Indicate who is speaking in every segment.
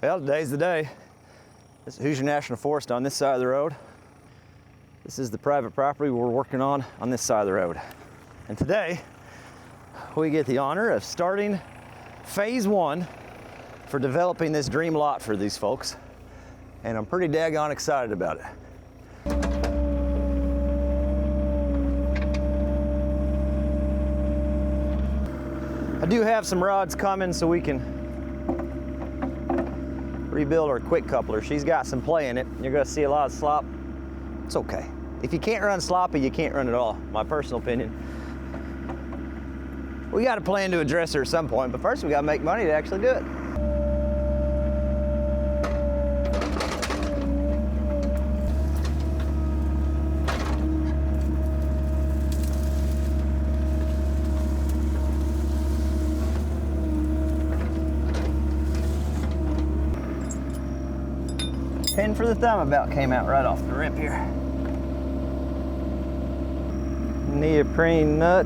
Speaker 1: Well, today's the day. This is Hoosier National Forest on this side of the road. This is the private property we're working on this side of the road. And today, we get the honor of starting phase 1 for developing this dream lot for these folks. And I'm pretty daggone excited about it. I do have some rods coming so we can rebuild our quick coupler. She's got some play in it. You're gonna see a lot of slop. It's okay. If you can't run sloppy, you can't run at all, my personal opinion. We got a plan to address her at some point, but first we gotta make money to actually do it. Pin for the thumb about came out right off the rip here. Neoprene nut.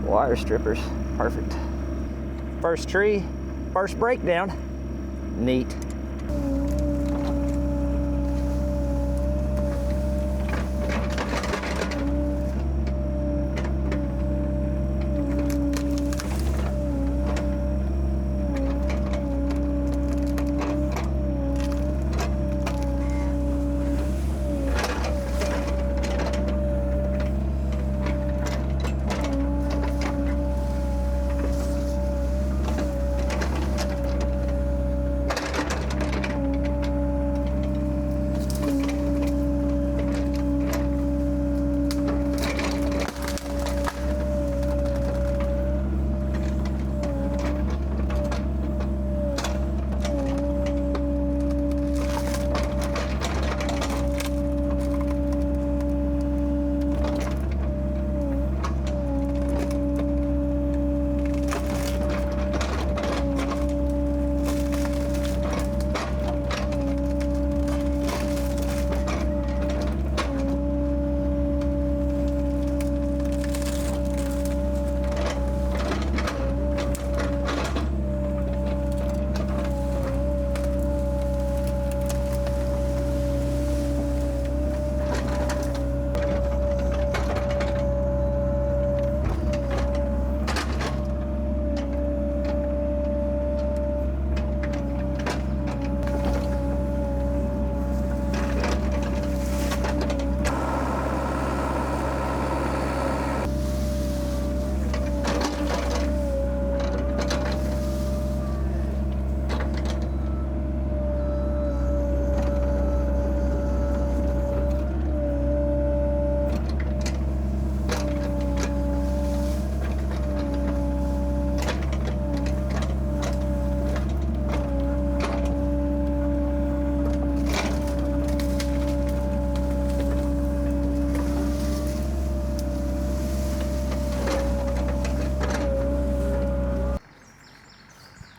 Speaker 1: Wire strippers, perfect. First tree, first breakdown, neat.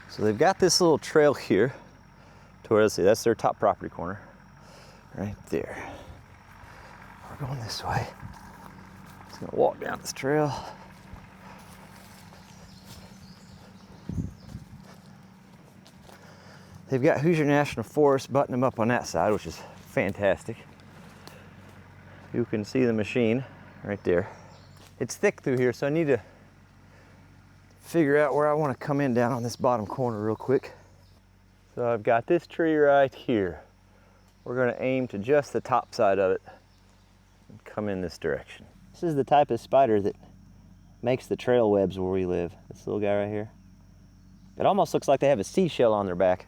Speaker 1: So they've got this little trail here to where, let's see, that's their top property corner, right there. We're going this way. Just gonna walk down this trail. They've got Hoosier National Forest buttoning them up on that side, which is fantastic. You can see the machine right there. It's thick through here, so I need to figure out where I want to come in down on this bottom corner real quick. So I've got this tree right here. We're going to aim to just the top side of it and come in this direction. This is the type of spider that makes the trail webs where we live. This little guy right here. It almost looks like they have a seashell on their back.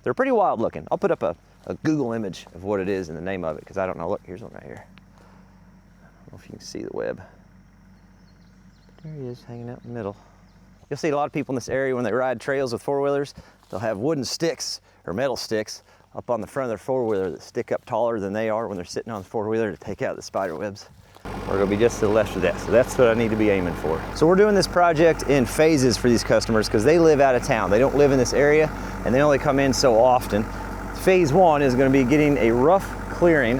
Speaker 1: They're pretty wild looking. I'll put up a Google image of what it is and the name of it, because I don't know. Look, here's one right here. I don't know if you can see the web. There he is, hanging out in the middle. You'll see a lot of people in this area when they ride trails with four-wheelers, they'll have wooden sticks or metal sticks up on the front of their four-wheeler that stick up taller than they are when they're sitting on the four-wheeler to take out the spider webs. We're gonna be just to the left of that, so that's what I need to be aiming for. So we're doing this project in phases for these customers because they live out of town. They don't live in this area and they only come in so often. Phase 1 is gonna be getting a rough clearing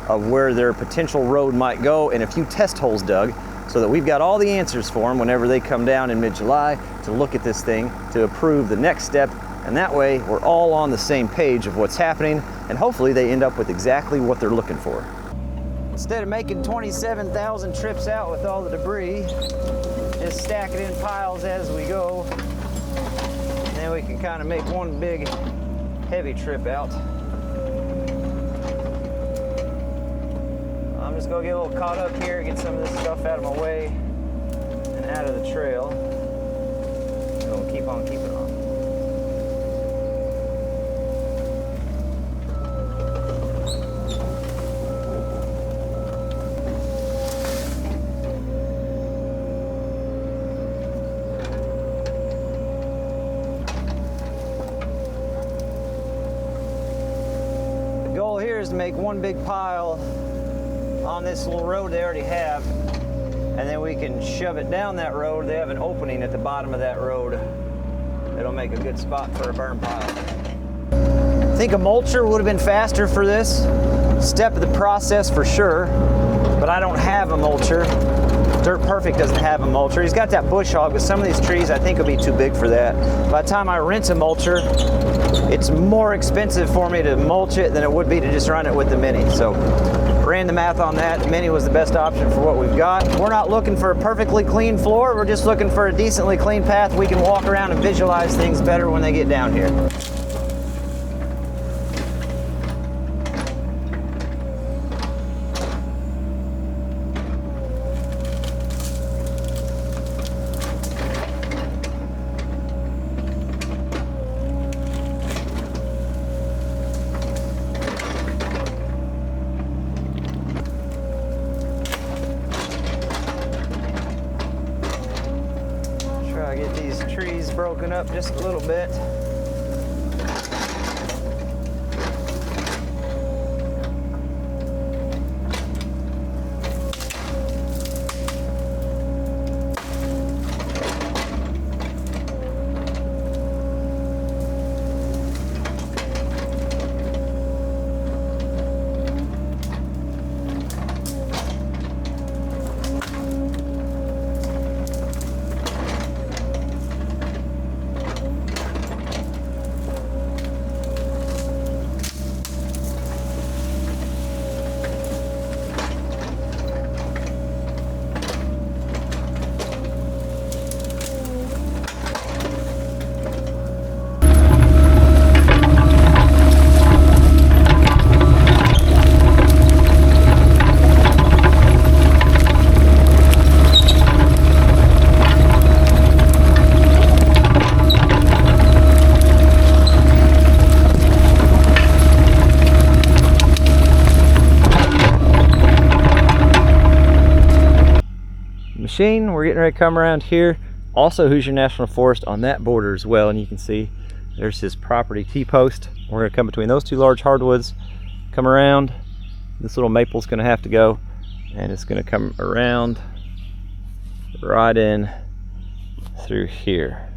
Speaker 1: of where their potential road might go and a few test holes dug so that we've got all the answers for them whenever they come down in mid-July to look at this thing, to approve the next step, and that way we're all on the same page of what's happening, and hopefully they end up with exactly what they're looking for. Instead of making 27,000 trips out with all the debris, just stack it in piles as we go, and then we can kind of make one big heavy trip out. I'm just gonna get a little caught up here, get some of this stuff out of my way and out of the trail. So we'll keep on keeping on. The goal here is to make one big pile on this little road they already have, and then we can shove it down that road. They have an opening at the bottom of that road. It'll make a good spot for a burn pile. I think a mulcher would have been faster for this step of the process for sure, but I don't have a mulcher. Dirt Perfect doesn't have a mulcher. He's got that bush hog, but some of these trees I think will be too big for that. By the time I rent a mulcher, it's more expensive for me to mulch it than it would be to just run it with the Mini. So ran the math on that. The Mini was the best option for what we've got. We're not looking for a perfectly clean floor. We're just looking for a decently clean path. We can walk around and visualize things better when they get down here. Get these trees broken up just a little bit. Machine, we're getting ready to come around here. Also Hoosier National Forest on that border as well, and you can see there's his property T-post. We're going to come between those two large hardwoods, come around. This little maple's going to have to go, and it's going to come around right in through here.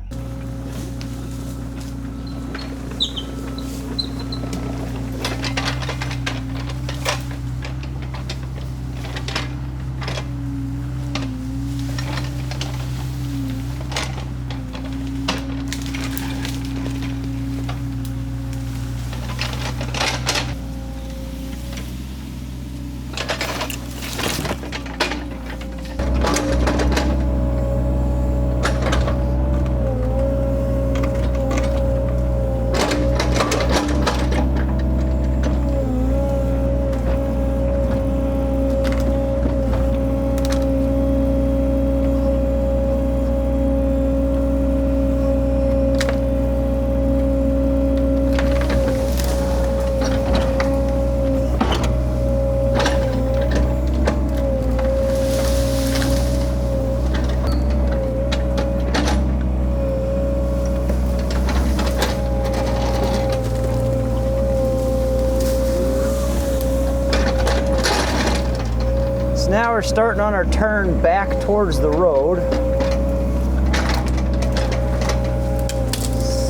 Speaker 1: Now we're starting on our turn back towards the road.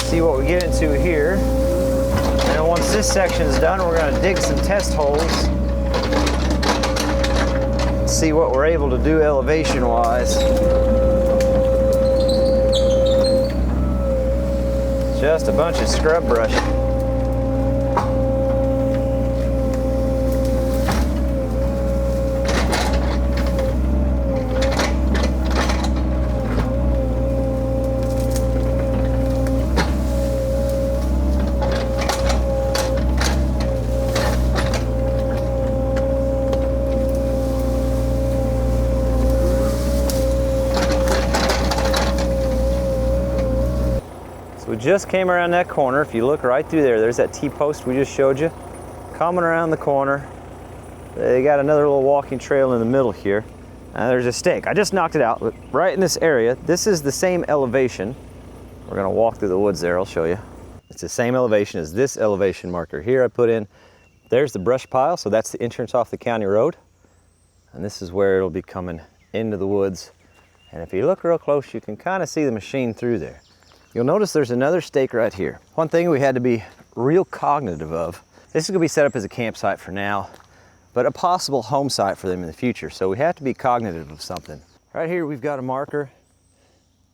Speaker 1: See what we get into here. And then once this section is done, we're going to dig some test holes. see what we're able to do elevation-wise. Just a bunch of scrub brush. We just came around that corner. If you look right through there, there's that T-post we just showed you. Coming around the corner, they got another little walking trail in the middle here. There's a stake. I just knocked it out, but right in this area, this is the same elevation. We're gonna walk through the woods there, I'll show you. It's the same elevation as this elevation marker here I put in. There's the brush pile, so that's the entrance off the county road. And this is where it'll be coming into the woods. And if you look real close, you can kind of see the machine through there. You'll notice there's another stake right here. One thing we had to be real cognitive of, this is gonna be set up as a campsite for now, but a possible home site for them in the future. So we have to be cognitive of something. Right here, we've got a marker.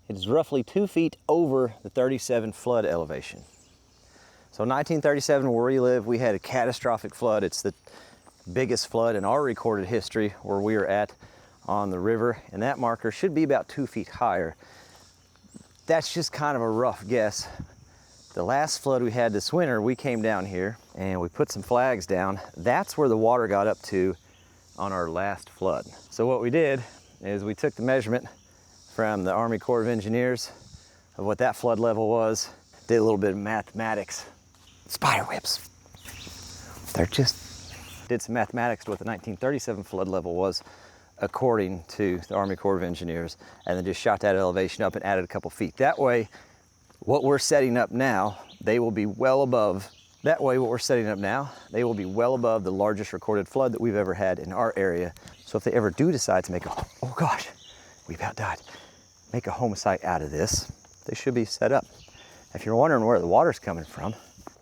Speaker 1: It is roughly 2 feet over the 37 flood elevation. So 1937, where we live, we had a catastrophic flood. It's the biggest flood in our recorded history where we are at on the river, and that marker should be about 2 feet higher. That's just kind of a rough guess. The last flood we had this winter, we came down here and we put some flags down. That's where the water got up to on our last flood. So what we did is we took the measurement from the Army Corps of Engineers of what that flood level was, did a little bit of mathematics. Spider webs. Did some mathematics to what the 1937 flood level was, according to the Army Corps of Engineers, and then just shot that elevation up and added a couple feet. That way, what we're setting up now, they will be well above. That way, what we're setting up now, they will be well above the largest recorded flood that we've ever had in our area. So if they ever do decide to make a, oh gosh, we about died, make a home site out of this, they should be set up. If you're wondering where the water's coming from,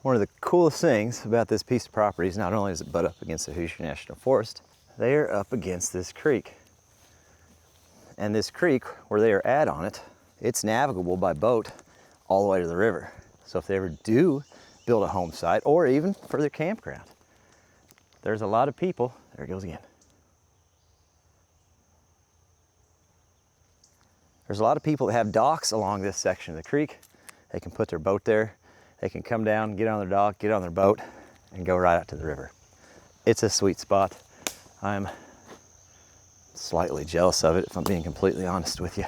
Speaker 1: one of the coolest things about this piece of property is not only does it butt up against the Hoosier National Forest, they are up against this creek. And this creek, where they are at on it, it's navigable by boat all the way to the river. So if they ever do build a home site or even for their campground, there's a lot of people, there it goes again. There's a lot of people that have docks along this section of the creek. They can put their boat there. They can come down, get on their dock, get on their boat, and go right out to the river. It's a sweet spot. I'm slightly jealous of it, if I'm being completely honest with you.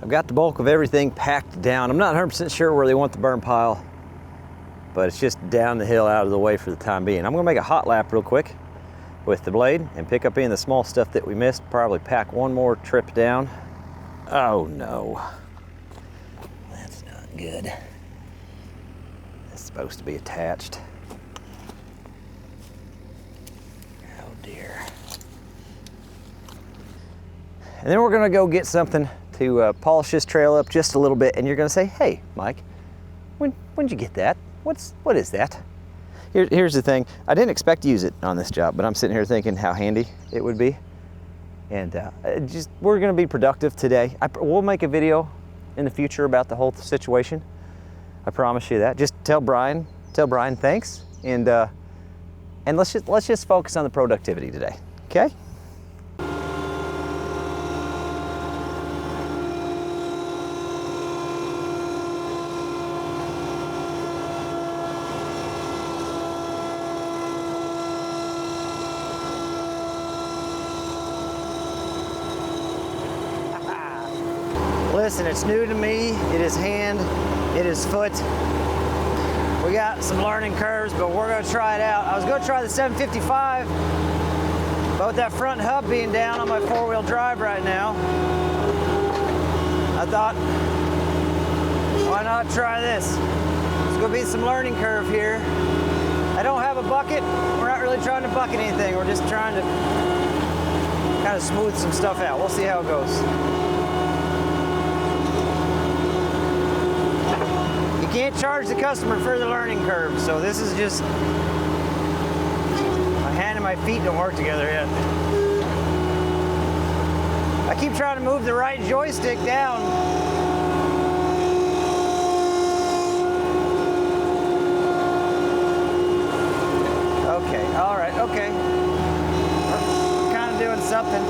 Speaker 1: I've got the bulk of everything packed down. I'm not 100% sure where they want the burn pile, but it's just down the hill out of the way for the time being. I'm gonna make a hot lap real quick with the blade and pick up any of the small stuff that we missed, probably pack one more trip down. Oh no, that's not good. It's supposed to be attached. Oh dear. And then we're gonna go get something to polish this trail up just a little bit, and you're gonna say, hey, Mike, when'd you get that? What is that? Here's the thing, I didn't expect to use it on this job, but I'm sitting here thinking how handy it would be. And we're gonna be productive today. We'll make a video in the future about the whole situation. I promise you that. Just tell Brian thanks, and let's just focus on the productivity today, okay? Listen, it's new to me. It is hand, it is foot. We got some learning curves, but we're gonna try it out. I was gonna try the 755, but with that front hub being down on my four-wheel drive right now, I thought, why not try this? There's gonna be some learning curve here. I don't have a bucket. We're not really trying to bucket anything. We're just trying to kind of smooth some stuff out. We'll see how it goes. You can't charge the customer for the learning curve, so this is just, my hand and my feet don't work together yet. I keep trying to move the right joystick down. Okay, all right, okay. We're kind of doing something.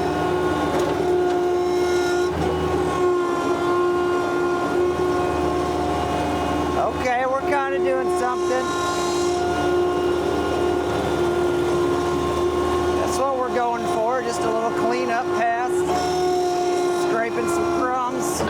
Speaker 1: Okay, we're kind of doing something. That's what we're going for, just a little cleanup pass. Scraping some crumbs.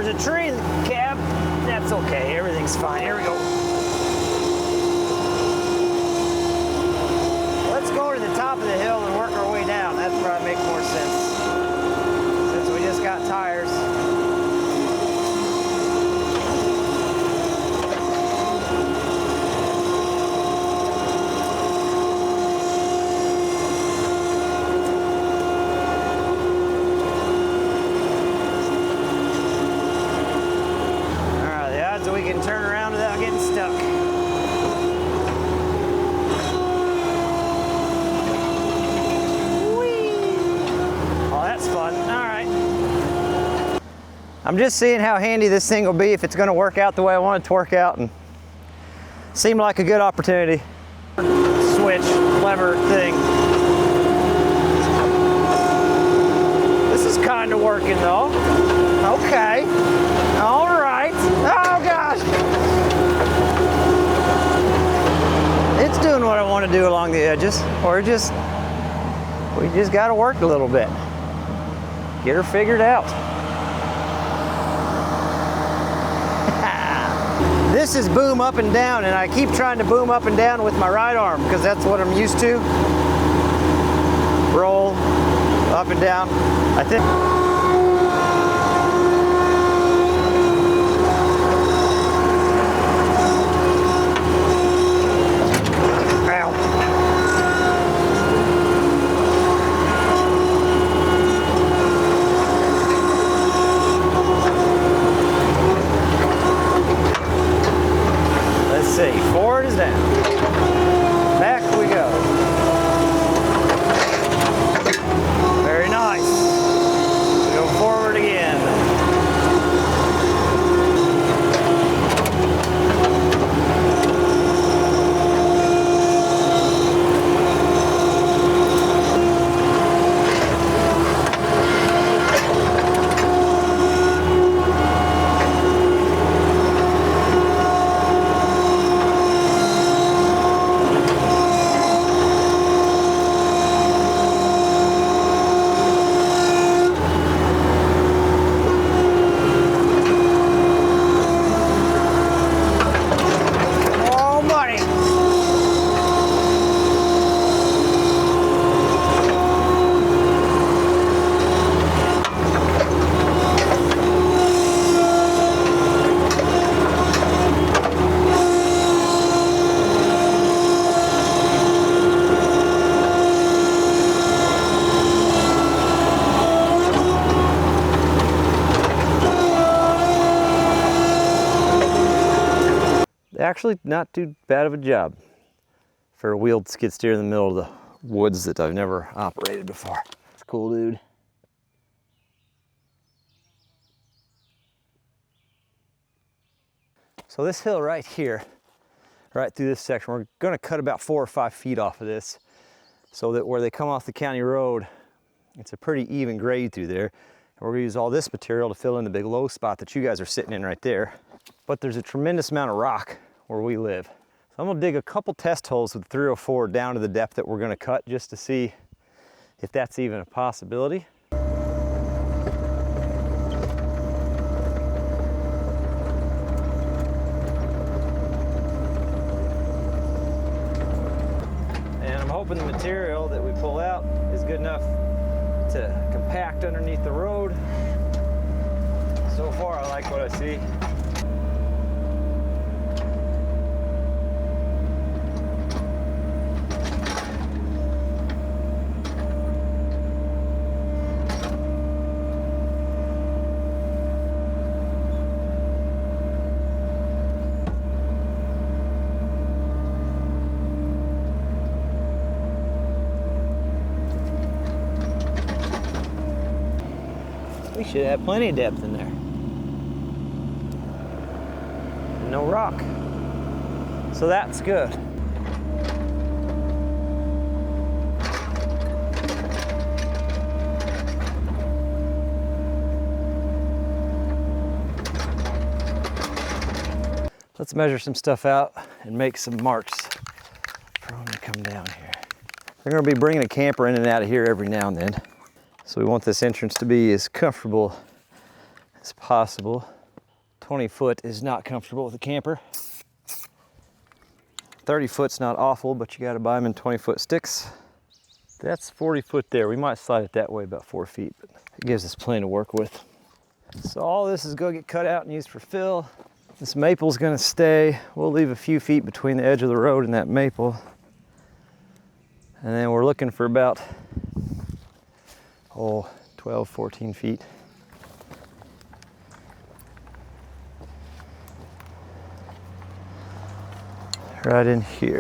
Speaker 1: A tree in the cab. That's okay, everything's fine. Here we go. Let's go to the top of the hill and work our way down. That'd probably make more sense, since we just got tires. So we can turn around without getting stuck. Whee! Oh, that's fun. All right. I'm just seeing how handy this thing will be, if it's going to work out the way I want it to work out, and seemed like a good opportunity. Switch, lever thing. This is kind of working though. Okay. All right. Oh gosh! It's doing what I want to do along the edges. We just got to work a little bit. Get her figured out. This is boom up and down, and I keep trying to boom up and down with my right arm because that's what I'm used to. Roll up and down. I think. Forward is down. Back we go. Very nice. We go forward again. Actually, not too bad of a job for a wheeled skid steer in the middle of the woods that I've never operated before. It's cool, dude. So this hill right here, right through this section, we're gonna cut about 4 or 5 feet off of this so that where they come off the county road, It's a pretty even grade through there. And we're gonna use all this material to fill in the big low spot that you guys are sitting in right there. But there's a tremendous amount of rock where we live. So I'm gonna dig a couple test holes with 304 down to the depth that we're gonna cut just to see if that's even a possibility. And I'm hoping the material that we pull out is good enough to compact underneath the road. So far, I like what I see. We should have plenty of depth in there. No rock. So that's good. Let's measure some stuff out and make some marks for when we come down here. We're going to be bringing a camper in and out of here every now and then. So we want this entrance to be as comfortable as possible. 20 foot is not comfortable with a camper. 30 foot's not awful, but you gotta buy them in 20-foot sticks. That's 40 foot there. We might slide it that way about 4 feet, but it gives us plenty to work with. So all this is gonna get cut out and used for fill. This maple's gonna stay. We'll leave a few feet between the edge of the road and that maple. And then we're looking for about 12, 14 feet. Right in here.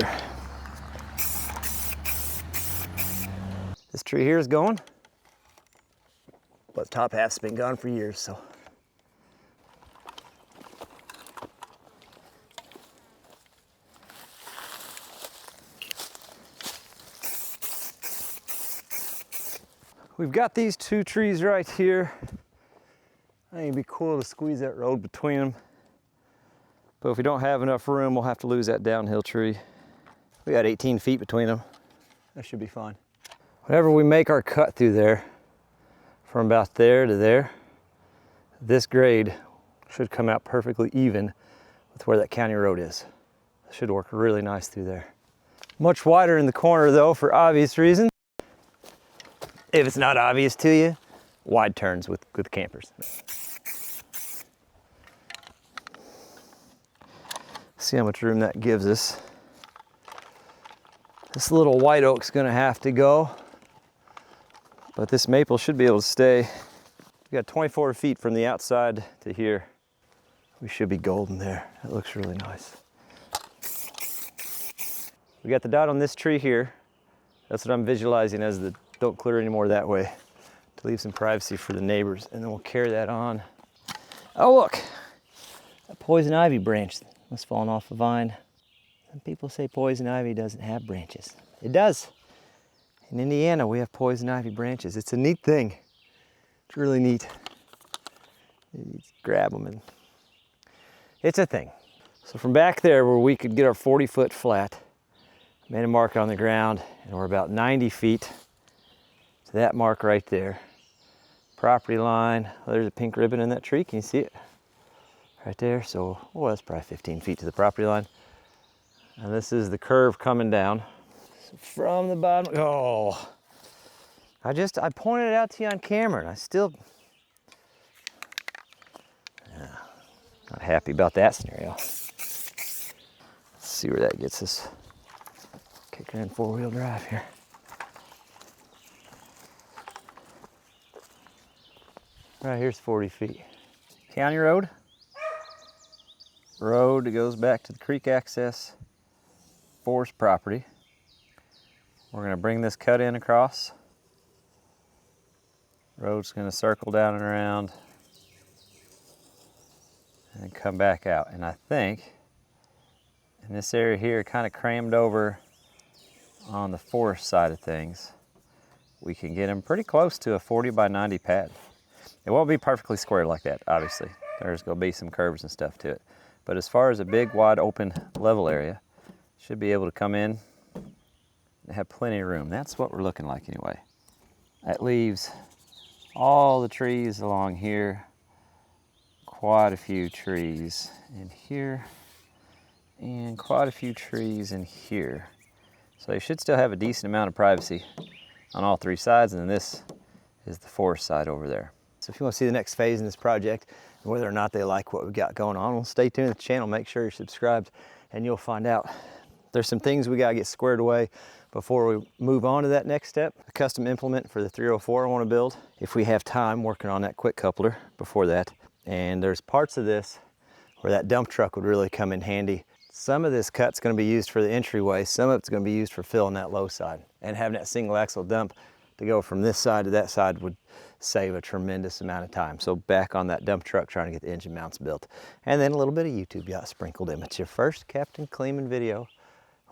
Speaker 1: This tree here is going, but the top half's been gone for years, so. We've got these two trees right here. I think it'd be cool to squeeze that road between them. But if we don't have enough room, we'll have to lose that downhill tree. We got 18 feet between them. That should be fine. Whenever we make our cut through there, from about there to there, this grade should come out perfectly even with where that county road is. It should work really nice through there. Much wider in the corner though, for obvious reasons. If it's not obvious to you, wide turns with campers. See how much room that gives us. This little white oak's gonna have to go, but this maple should be able to stay. We got 24 feet from the outside to here. We should be golden there. That looks really nice. We got the dot on this tree here. That's what I'm visualizing as the don't clear anymore that way, to leave some privacy for the neighbors, and then we'll carry that on. Oh look, that poison ivy branch was falling off a vine. Some people say poison ivy doesn't have branches. It does. In Indiana, we have poison ivy branches. It's a neat thing. It's really neat. You grab them and it's a thing. So from back there where we could get our 40-foot flat, made a mark on the ground, and we're about 90 feet to that mark right there. Property line, there's a pink ribbon in that tree. Can you see it? Right there. So, oh, that's probably 15 feet to the property line. And this is the curve coming down. So from the bottom, oh, I pointed it out to you on camera and I still, not happy about that scenario. Let's see where that gets us. Kick her in four-wheel drive here. Right here's 40 feet. County road. Road that goes back to the creek access, forest property. We're gonna bring this cut in across. Road's gonna circle down and around and come back out. And I think in this area here, kind of crammed over on the forest side of things, we can get them pretty close to a 40 by 90 pad. It won't be perfectly square like that, obviously. There's gonna be some curves and stuff to it. But as far as a big, wide, open level area, should be able to come in and have plenty of room. That's what we're looking like anyway. That leaves all the trees along here, quite a few trees in here, and quite a few trees in here. So you should still have a decent amount of privacy on all three sides, and then this is the forest side over there. So if you want to see the next phase in this project, and whether or not they like what we've got going on, well, stay tuned to the channel, make sure you're subscribed, and you'll find out. There's some things we gotta get squared away before we move on to that next step. A custom implement for the 304 I wanna build, if we have time, working on that quick coupler before that. And there's parts of this where that dump truck would really come in handy. Some of this cut's gonna be used for the entryway, some of it's gonna be used for filling that low side. And having that single axle dump to go from this side to that side would save a tremendous amount of time. So back on that dump truck trying to get the engine mounts built. And then a little bit of YouTube yacht sprinkled in. It's your first Captain Kleeman video.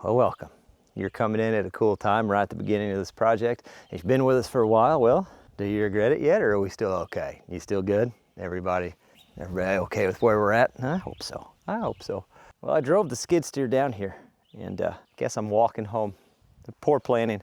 Speaker 1: Well, welcome. You're coming in at a cool time right at the beginning of this project. If you've been with us for a while, well, do you regret it yet, or are we still okay? You still good? Everybody okay with where we're at? I hope so. I hope so. Well, I drove the skid steer down here, and guess I'm walking home. The poor planning.